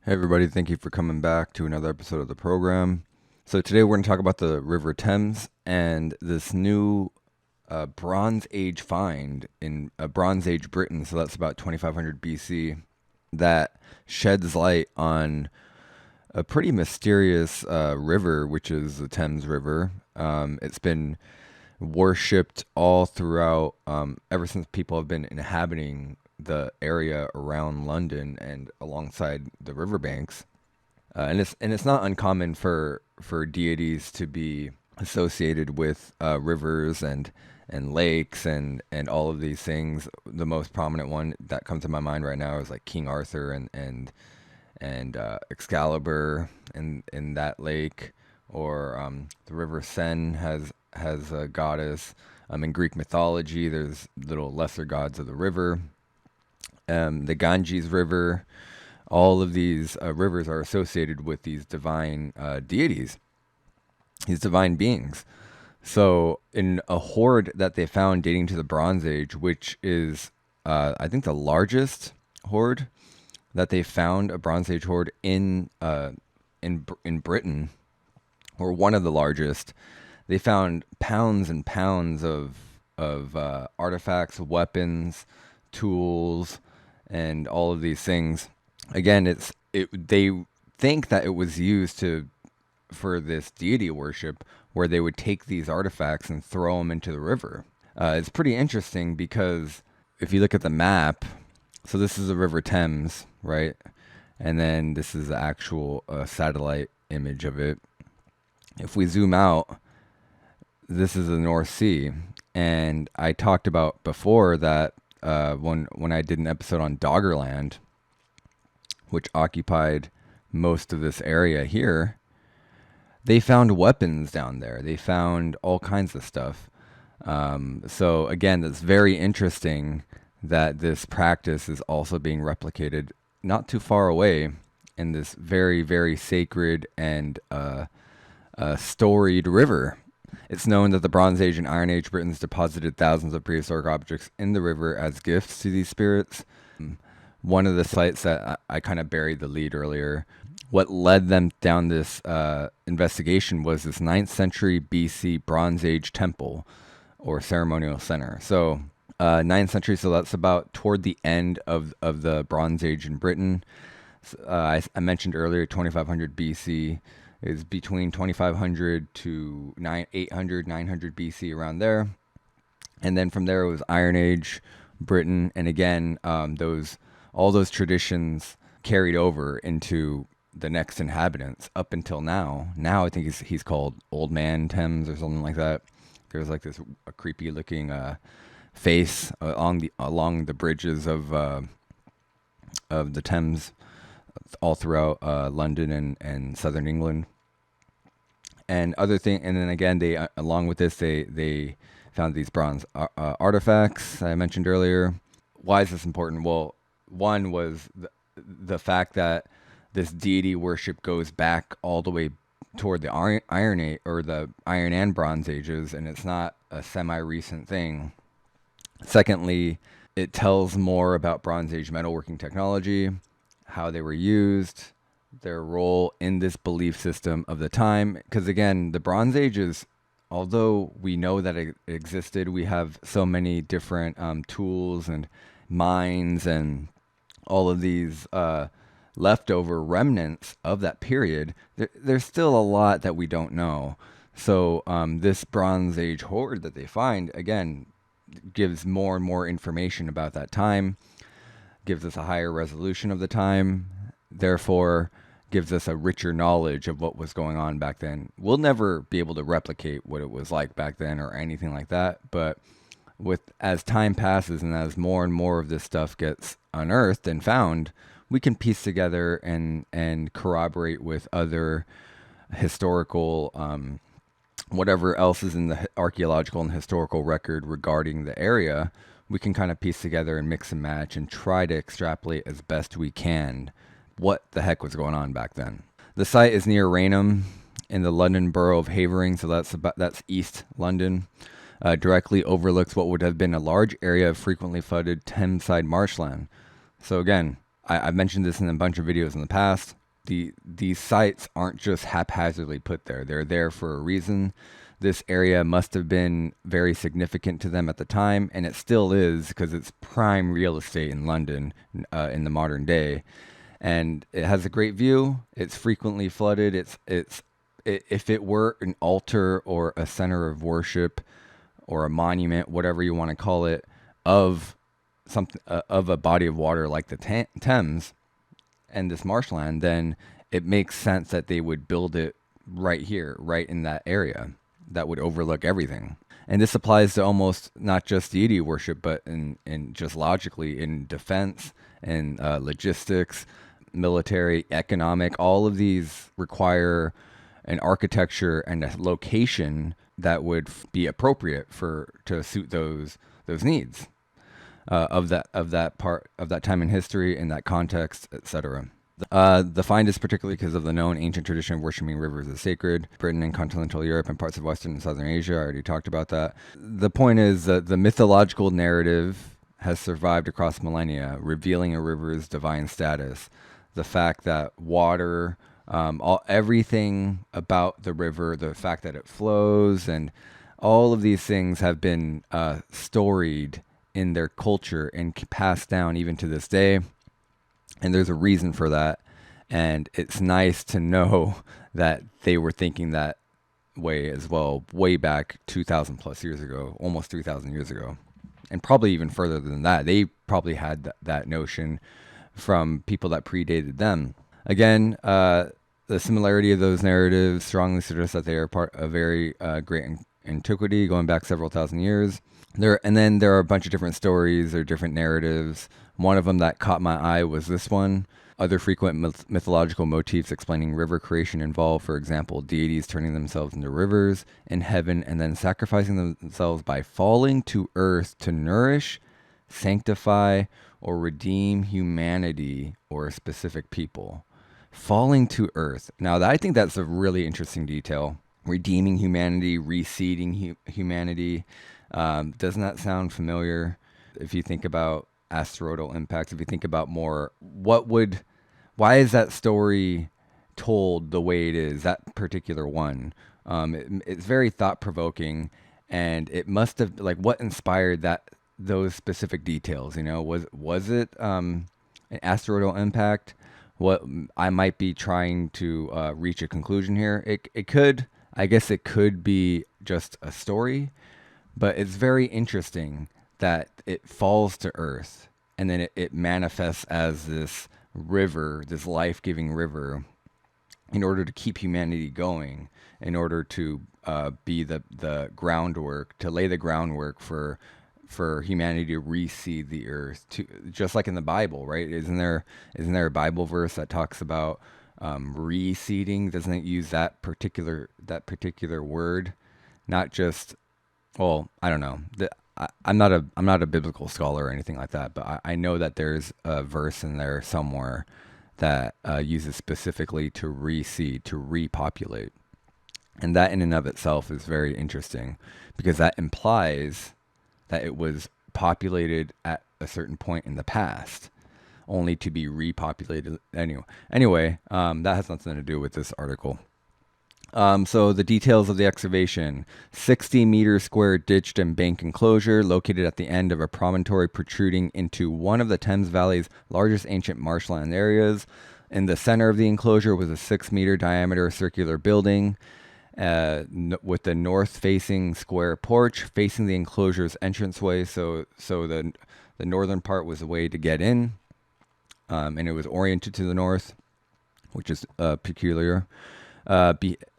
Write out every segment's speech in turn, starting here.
Hey everybody, thank you for coming back to another episode of the program. So today we're going to talk about the River Thames and this new Bronze Age find in Bronze Age Britain, so that's about 2500 BC, that sheds light on a pretty mysterious river, which is the Thames River. It's been worshipped all throughout, ever since people have been inhabiting the area around London and alongside the riverbanks. And it's not uncommon for deities to be associated with rivers and lakes and all of these things. The most prominent one that comes to my mind right now is like King Arthur and Excalibur in that lake, or the River Seine has a goddess. In Greek mythology, there's little lesser gods of the river. The Ganges River, all of these rivers are associated with these divine deities, these divine beings. So, in a hoard that they found dating to the Bronze Age, which is, I think, the largest hoard that they found, a Bronze Age hoard in Britain, or one of the largest, they found pounds and pounds of artifacts, weapons, tools, and all of these things. Again, they think that it was used to for this deity worship, where they would take these artifacts and throw them into the river. It's pretty interesting because if you look at the map, so this is the River Thames, right? And then this is the actual satellite image of it. If we zoom out, this is the North Sea. And I talked about before that when I did an episode on Doggerland, which occupied most of this area here, they found weapons down there. They found all kinds of stuff. So again, that's very interesting that this practice is also being replicated not too far away in this very, very sacred and storied river. It's known that the Bronze Age and Iron Age Britons deposited thousands of prehistoric objects in the river as gifts to these spirits. One of the sites that I kind of buried the lead earlier, what led them down this investigation was this 9th century BC Bronze Age temple or ceremonial center. So 9th century, so that's about toward the end of the Bronze Age in Britain. I mentioned earlier 2500 BC is between 2500 to 800, 900 BC, around there. And then from there it was Iron Age Britain. And again, all those traditions carried over into the next inhabitants up until now. Now I think he's called Old Man Thames or something like that. There's like this a creepy looking face along the bridges of the Thames all throughout London and southern England. And then again, they along with this, they found these bronze artifacts I mentioned earlier. Why is this important? Well, one was the fact that this deity worship goes back all the way toward the Iron Age, or the Iron and Bronze Ages, and it's not a semi-recent thing. Secondly, it tells more about Bronze Age metalworking technology, how they were used, their role in this belief system of the time. Because again, the Bronze Ages, although we know that it existed, we have so many different tools and mines and all of these leftover remnants of that period. There's still a lot that we don't know. So this Bronze Age hoard that they find, again, gives more and more information about that time, gives us a higher resolution of the time, therefore gives us a richer knowledge of what was going on back then. We'll never be able to replicate what it was like back then or anything like that, but as time passes and as more and more of this stuff gets unearthed and found, we can piece together and corroborate with other historical whatever else is in the archaeological and historical record regarding the area. We can kind of piece together and mix and match and try to extrapolate as best we can what the heck was going on back then. The site is near Rainham in the London borough of Havering, so that's East London. Directly overlooks what would have been a large area of frequently flooded Thameside marshland. So again, I've mentioned this in a bunch of videos in the past. These sites aren't just haphazardly put there. They're there for a reason. This area must have been very significant to them at the time, and it still is because it's prime real estate in London in the modern day. And it has a great view. It's frequently flooded. If it were an altar or a center of worship or a monument, whatever you want to call it, of something of a body of water like the Thames and this marshland, then it makes sense that they would build it right here, right in that area that would overlook everything. And this applies to almost not just deity worship, but in just logically in defense and logistics, military, economic. All of these require an architecture and a location that would be appropriate to suit those needs of that time in history, in that context, etc. The find is particularly because of the known ancient tradition of worshiping rivers as sacred. Britain and continental Europe and parts of Western and Southern Asia, I already talked about that. The point is that the mythological narrative has survived across millennia, revealing a river's divine status. The fact that water, everything about the river, the fact that it flows, and all of these things have been storied in their culture and passed down even to this day. And there's a reason for that. And it's nice to know that they were thinking that way as well, way back 2,000 plus years ago, almost 3,000 years ago. And probably even further than that. They probably had that notion from people that predated them. Again, the similarity of those narratives strongly suggests that they are part of a very great antiquity, going back several thousand years. And then there are a bunch of different stories or different narratives. One of them that caught my eye was this one. Other frequent mythological motifs explaining river creation involve, for example, deities turning themselves into rivers in heaven and then sacrificing themselves by falling to earth to nourish, sanctify, or redeem humanity or a specific people. Falling to earth. Now, I think that's a really interesting detail. Redeeming humanity, reseeding humanity. Doesn't that sound familiar? If you think about asteroidal impacts, if you think about more, why is that story told the way it is, that particular one? It's very thought-provoking, and it must have, like, what inspired those specific details, was it an asteroidal impact? What I might be trying to reach a conclusion here. I guess it could be just a story, but it's very interesting that it falls to earth and then it manifests as this river, this life-giving river, in order to keep humanity going, in order to be the groundwork, to lay the groundwork for humanity to reseed the earth, just like in the Bible, right? Isn't there a Bible verse that talks about reseeding? Doesn't it use that particular word? Not just, well, I don't know. I'm not a biblical scholar or anything like that, but I know that there's a verse in there somewhere that uses specifically to reseed, to repopulate. And that in and of itself is very interesting, because that implies that it was populated at a certain point in the past, only to be repopulated anyway. That has nothing to do with this article. So the details of the excavation: 60 meters square ditched and bank enclosure located at the end of a promontory protruding into one of the Thames Valley's largest ancient marshland areas. In the center of the enclosure was a 6-meter diameter circular building with the north-facing square porch facing the enclosure's entranceway. So the northern part was the way to get in, and it was oriented to the north, which is peculiar.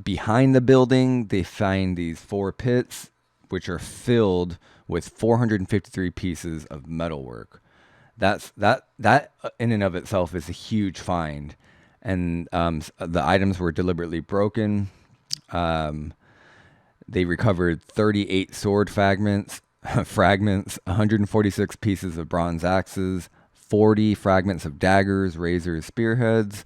Behind the building, they find these 4 pits, which are filled with 453 pieces of metalwork. That in and of itself is a huge find, and the items were deliberately broken. They recovered 38 sword fragments, 146 pieces of bronze axes, 40 fragments of daggers, razors, spearheads,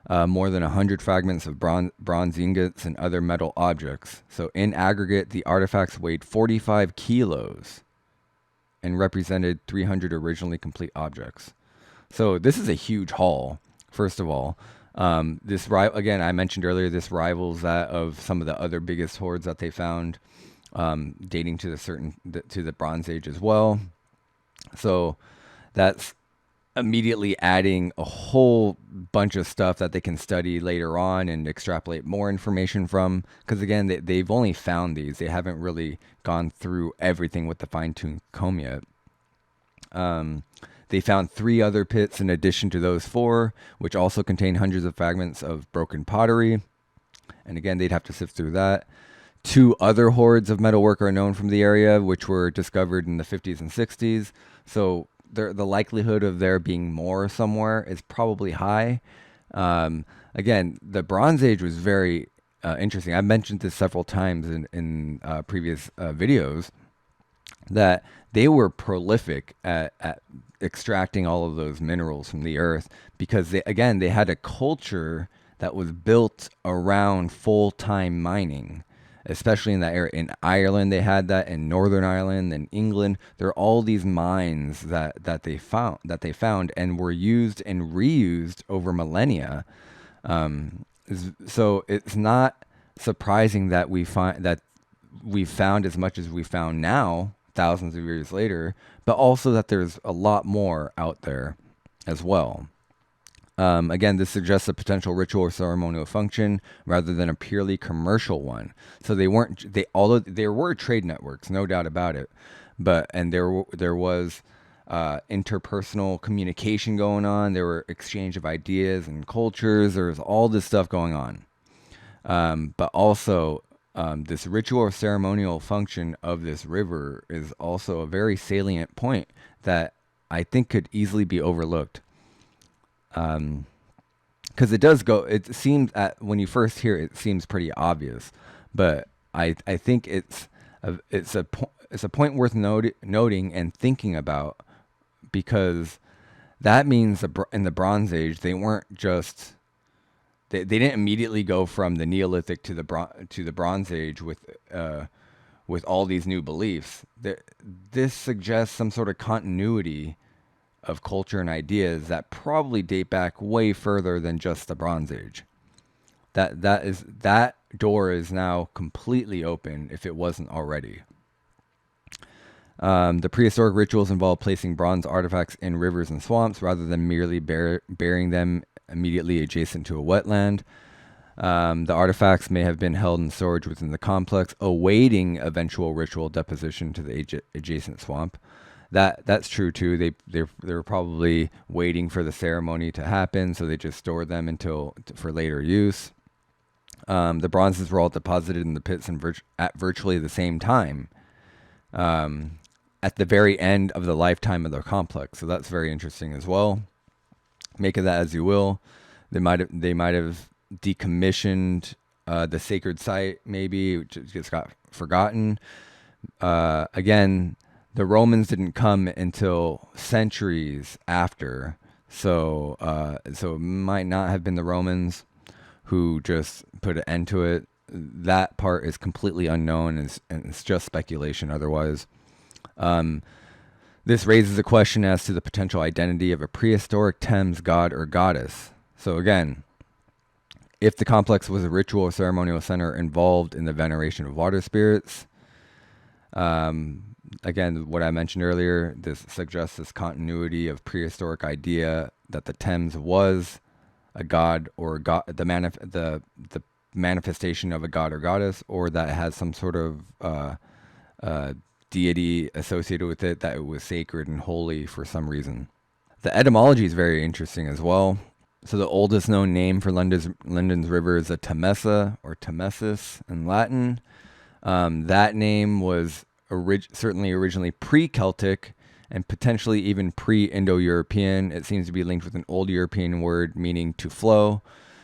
more than 100 fragments of bronze ingots and other metal objects. So in aggregate, the artifacts weighed 45 kilos and represented 300 originally complete objects. So this is a huge haul, first of all. Again, I mentioned earlier, this rivals that of some of the other biggest hoards that they found, dating to to the Bronze Age as well. So that's immediately adding a whole bunch of stuff that they can study later on and extrapolate more information from. Because again, they've only found these; they haven't really gone through everything with the fine-tooth comb yet. They found 3 other pits in addition to those 4, which also contain hundreds of fragments of broken pottery. And again, they'd have to sift through that. 2 other hoards of metalwork are known from the area, which were discovered in the 50s and 60s. So the likelihood of there being more somewhere is probably high. Again, the Bronze Age was very interesting. I've mentioned this several times in previous videos, that they were prolific at extracting all of those minerals from the earth, because they had a culture that was built around full-time mining, especially in that area. In Ireland, they had that. In Northern Ireland and England, there are all these mines that they found and were used and reused over millennia. So it's not surprising that we found as much as we found now, thousands of years later, but also that there's a lot more out there as well. Again, this suggests a potential ritual or ceremonial function rather than a purely commercial one. So although there were trade networks, no doubt about it, and there was interpersonal communication going on. There were exchange of ideas and cultures. There was all this stuff going on. But also, this ritual or ceremonial function of this river is also a very salient point that I think could easily be overlooked. Because it seems when you first hear it, it seems pretty obvious, but I think it's a point worth noting and thinking about, because that means in the Bronze Age they weren't just they didn't immediately go from the Neolithic to the Bronze Age with all these new beliefs. This suggests some sort of continuity of culture and ideas that probably date back way further than just the Bronze Age. That door is now completely open if it wasn't already. The prehistoric rituals involve placing bronze artifacts in rivers and swamps rather than merely burying them immediately adjacent to a wetland. The artifacts may have been held in storage within the complex, awaiting eventual ritual deposition to the adjacent swamp. That's true too. They were probably waiting for the ceremony to happen, so they just stored them for later use. The bronzes were all deposited in the pits at virtually the same time, at the very end of the lifetime of the complex. So that's very interesting as well. Make of that as you will. They might have decommissioned the sacred site, maybe, which just got forgotten. Again, the Romans didn't come until centuries after, so it might not have been the Romans who just put an end to it. That part is completely unknown, and it's just speculation otherwise. This raises a question as to the potential identity of a prehistoric Thames god or goddess. So again, if the complex was a ritual or ceremonial center involved in the veneration of water spirits, again, what I mentioned earlier, this suggests this continuity of prehistoric idea that the Thames was a god or the manifestation of a god or goddess, or that it has some sort of deity associated with it, that it was sacred and holy for some reason. The etymology is very interesting as well. So the oldest known name for London's river is a Temesa or Temesis in Latin. That name was certainly originally pre-Celtic and potentially even pre-Indo-European. It seems to be linked with an old European word meaning to flow.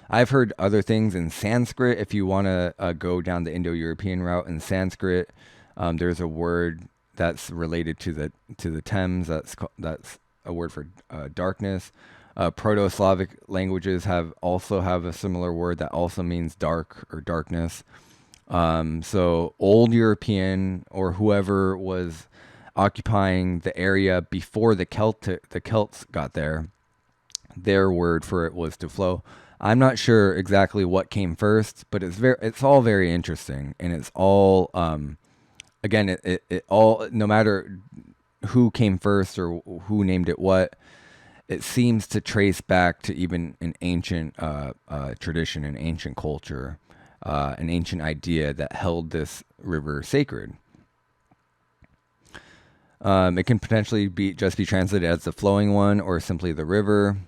I've heard other things in Sanskrit. If you want to go down the Indo-European route, in Sanskrit, there's a word that's related to the Thames. That's a word for darkness. Proto-Slavic languages also have a similar word that also means dark or darkness. So old European, or whoever was occupying the area before the Celts got there, their word for it was to flow. I'm not sure exactly what came first, but it's all very interesting, and it's all again it all, no matter who came first or who named it what, it seems to trace back to even an ancient tradition, an ancient culture, an ancient idea that held this river sacred. It can potentially just be translated as the flowing one or simply the river.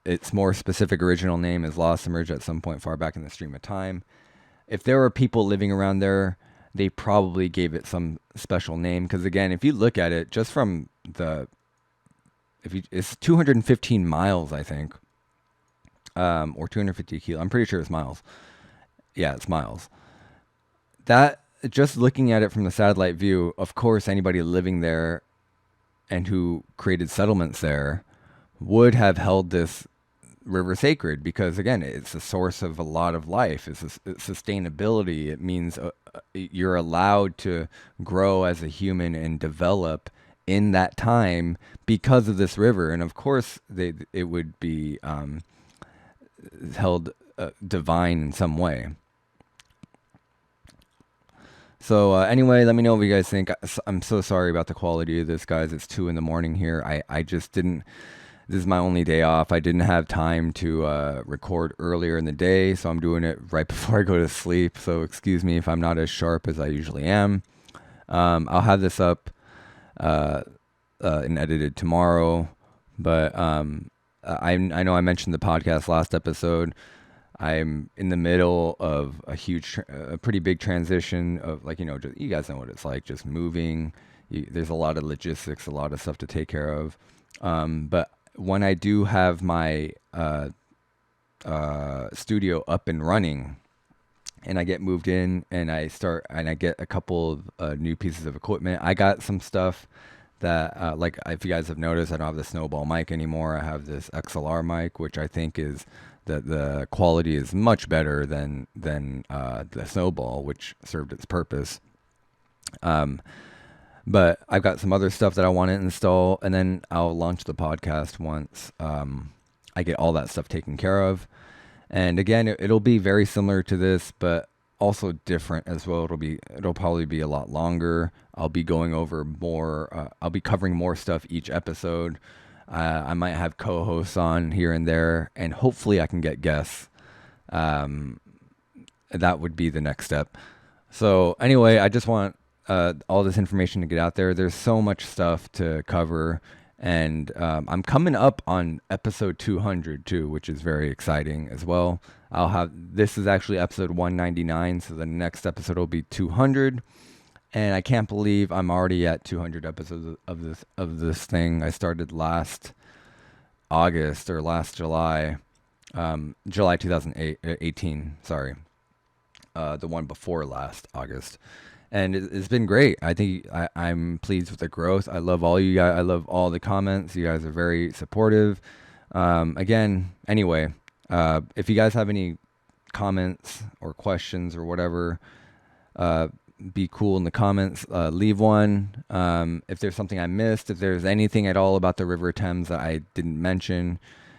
Its more specific original name is lost, submerged at some point far back in the stream of time. If there were people living around there, they probably gave it some special name. Because again, if you look at it, just from the, it's 215 miles, I think, or 250 kilos. I'm pretty sure it's miles. Yeah, it's miles. That, just looking at it from the satellite view, of course, anybody living there and who created settlements there would have held this river sacred, because again, it's a source of a lot of life. It's sustainability. It means you're allowed to grow as a human and develop in that time because of this river. And of course, it would be held divine in some way. So anyway, let me know what you guys think. I'm so sorry about the quality of this, guys. It's 2 a.m. here. I just didn't. This is my only day off. I didn't have time to record earlier in the day, so I'm doing it right before I go to sleep. So excuse me if I'm not as sharp as I usually am. I'll have this up and edited tomorrow. But I know I mentioned the podcast last episode. I'm in the middle of a pretty big transition of, like, you guys know what it's like, just moving. There's a lot of logistics, a lot of stuff to take care of. But when I do have my studio up and running, and I get moved in, and I get a couple of new pieces of equipment, I got some stuff that, like, if you guys have noticed, I don't have the snowball mic anymore. I have this XLR mic, which I think is the quality is much better than the snowball, which served its purpose. But I've got some other stuff that I want to install, and then I'll launch the podcast once I get all that stuff taken care of. And again, it'll be very similar to this, but also different as well. It'll probably be a lot longer. I'll be going over more. I'll be covering more stuff each episode. I might have co-hosts on here and there, and hopefully I can get guests. That would be the next step. So anyway, I just want all this information to get out there. There's so much stuff to cover, and I'm coming up on episode 200 too, which is very exciting as well. This is actually episode 199, so the next episode will be 200. And I can't believe I'm already at 200 episodes of this thing. I started last August, or last July, July 2018. Sorry, the one before last August, and it's been great. I think I'm pleased with the growth. I love all you guys. I love all the comments. You guys are very supportive. Again, anyway, if you guys have any comments or questions or whatever, be cool in the comments. Leave one. If there's something I missed, if there's anything at all about the River Thames that I didn't mention,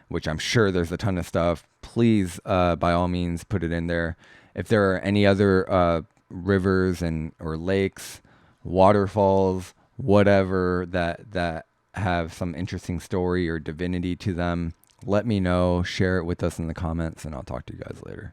which I'm sure there's a ton of stuff, please, by all means, put it in there. If there are any other rivers or lakes, waterfalls, whatever that have some interesting story or divinity to them, let me know. Share it with us in the comments, and I'll talk to you guys later.